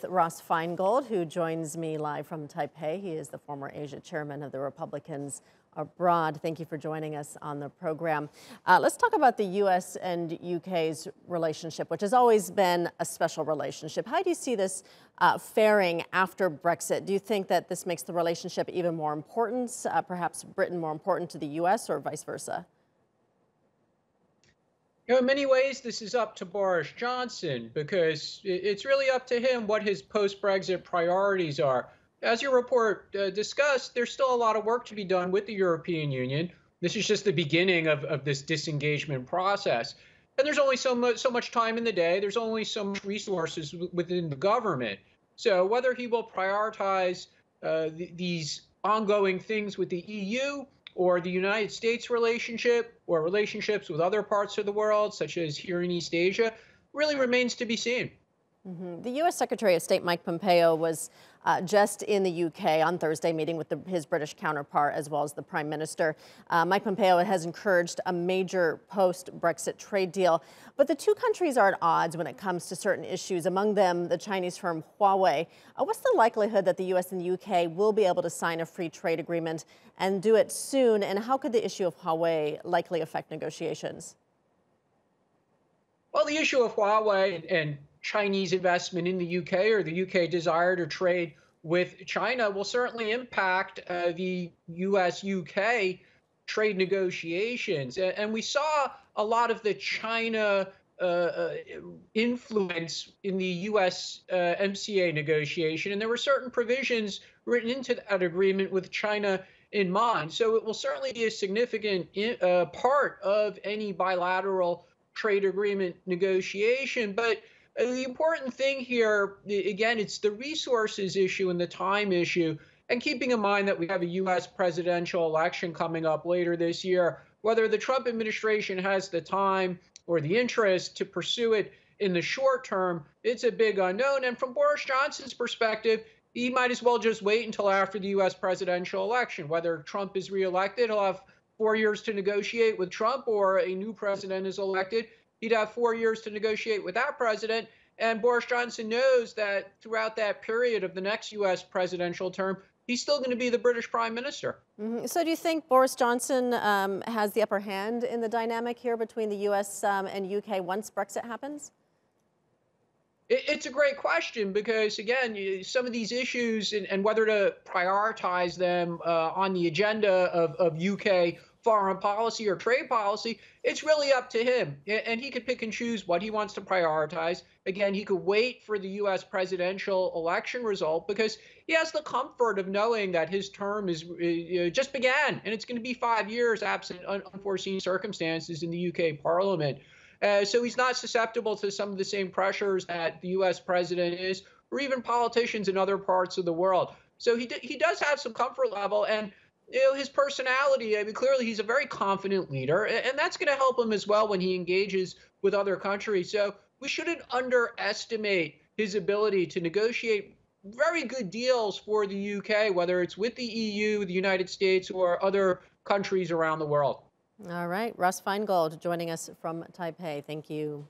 with Ross Feingold, who joins me live from Taipei. He is the former Asia chairman of the Republicans abroad. Thank you for joining us on the program. Let's talk about the U.S. and U.K.'s relationship, which has always been a special relationship. How do you see this faring after Brexit? Do you think that this makes the relationship even more important, perhaps Britain more important to the U.S. or vice versa? In many ways, this is up to Boris Johnson because it's really up to him what his post-Brexit priorities are. As your report discussed, there's still a lot of work to be done with the European Union. This is just the beginning of this disengagement process. And there's only so much time in the day. There's only so much resources within the government. So whether he will prioritize these ongoing things with the EU or the United States relationship or relationships with other parts of the world, such as here in East Asia, really remains to be seen. The U.S. Secretary of State Mike Pompeo was just in the U.K. on Thursday, meeting with his British counterpart as well as the Prime Minister. Mike Pompeo has encouraged a major post-Brexit trade deal, but the two countries are at odds when it comes to certain issues, among them the Chinese firm Huawei. What's the likelihood that the U.S. and the U.K. will be able to sign a free trade agreement and do it soon, and how could the issue of Huawei likely affect negotiations? Well, the issue of Huawei and Chinese investment in the UK or the UK desire to trade with China will certainly impact the US-UK trade negotiations. And we saw a lot of the China influence in the US MCA negotiation, and there were certain provisions written into that agreement with China in mind. So it will certainly be a significant part of any bilateral trade agreement negotiation. But the important thing here, again, it's the resources issue and the time issue, and keeping in mind that we have a U.S. presidential election coming up later this year. Whether the Trump administration has the time or the interest to pursue it in the short term, it's a big unknown. And from Boris Johnson's perspective, he might as well just wait until after the U.S. presidential election. Whether Trump is reelected, he'll have 4 years to negotiate with Trump, or a new president is elected, he'd have 4 years to negotiate with that president. And Boris Johnson knows that throughout that period of the next U.S. presidential term, he's still going to be the British prime minister. So do you think Boris Johnson has the upper hand in the dynamic here between the U.S. And U.K. once Brexit happens? It's a great question because, again, some of these issues and whether to prioritize them on the agenda of UK foreign policy or trade policy, it's really up to him. And he could pick and choose what he wants to prioritize. Again, he could wait for the U.S. presidential election result because he has the comfort of knowing that his term is just began, and it's going to be 5 years absent unforeseen circumstances in the U.K. Parliament. So he's not susceptible to some of the same pressures that the U.S. president is, or even politicians in other parts of the world. So he does have some comfort level, and his personality, I mean, clearly he's a very confident leader, and that's going to help him as well when he engages with other countries. So we shouldn't underestimate his ability to negotiate very good deals for the UK, whether it's with the EU, the United States, or other countries around the world. All right. Ross Feingold joining us from Taipei. Thank you.